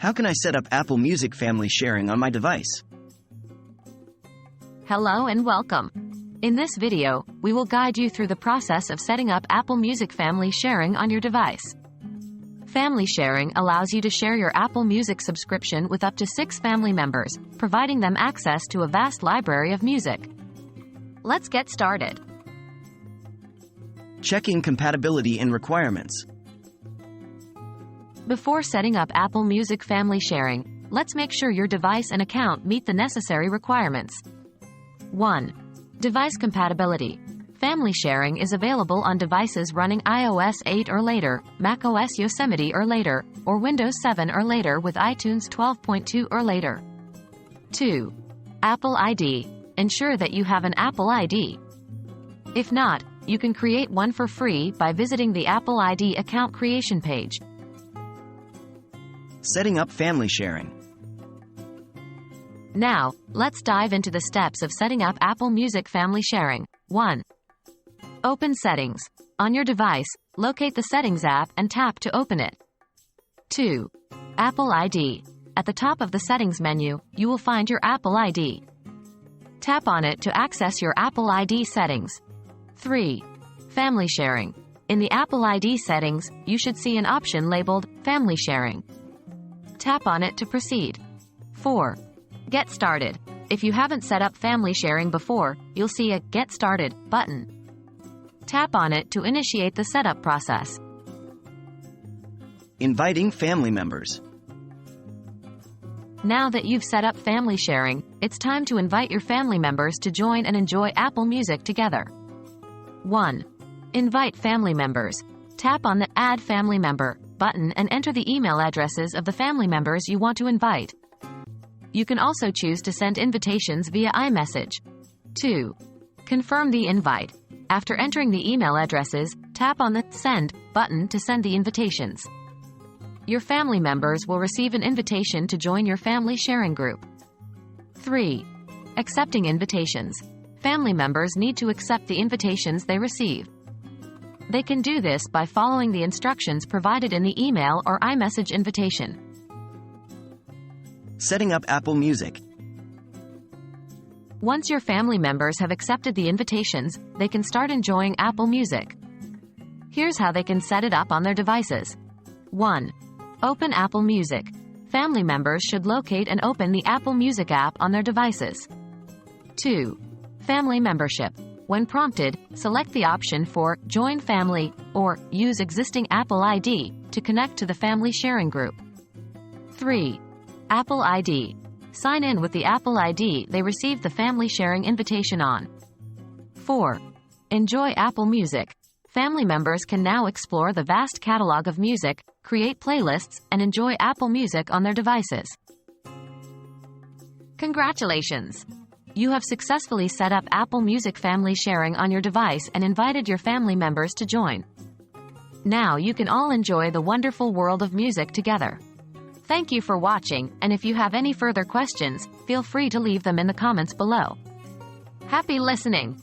How can I set up Apple Music family sharing on my device? Hello and welcome. In this video, we will guide you through the process of setting up Apple Music family sharing on your device. Family sharing allows you to share your Apple Music subscription with up to 6 family members, providing them access to a vast library of music. Let's get started. Checking compatibility and requirements. Before setting up Apple Music family sharing, let's make sure your device and account meet the necessary requirements. 1. Device compatibility. Family sharing is available on devices running iOS 8 or later, macOS Yosemite or later, or Windows 7 or later with iTunes 12.2 or later. 2. Apple ID. Ensure that you have an Apple ID. If not, you can create one for free by visiting the Apple ID account creation page. Setting up family sharing. Now, let's dive into the steps of setting up Apple Music family sharing. 1. Open Settings. On your device, locate the Settings app and tap to open it. 2. Apple ID. At the top of the Settings menu, you will find your Apple ID. Tap on it to access your Apple ID settings. 3. Family sharing. In the Apple ID settings, you should see an option labeled Family Sharing. Tap on it to proceed. 4. Get Started. If you haven't set up family sharing before, you'll see a Get Started button. Tap on it to initiate the setup process. Inviting family members. Now that you've set up family sharing, it's time to invite your family members to join and enjoy Apple Music together. 1. Invite family members. Tap on the Add Family Member button and enter the email addresses of the family members you want to invite. You can also choose to send invitations via iMessage. 2. Confirm the invite. After entering the email addresses, tap on the Send button to send the invitations. Your family members will receive an invitation to join your family sharing group. 3. Accepting invitations. Family members need to accept the invitations they receive. They can do this by following the instructions provided in the email or iMessage invitation. Setting up Apple Music. Once your family members have accepted the invitations, they can start enjoying Apple Music. Here's how they can set it up on their devices. 1. Open Apple Music. Family members should locate and open the Apple Music app on their devices. 2. Family membership. When prompted, select the option for Join Family or Use Existing Apple ID to connect to the family sharing group. 3. Apple ID. Sign in with the Apple ID they received the family sharing invitation on. 4. Enjoy Apple Music. Family members can now explore the vast catalog of music, create playlists, and enjoy Apple Music on their devices. Congratulations! You have successfully set up Apple Music family sharing on your device and invited your family members to join. Now you can all enjoy the wonderful world of music together. Thank you for watching, and if you have any further questions, feel free to leave them in the comments below. Happy listening!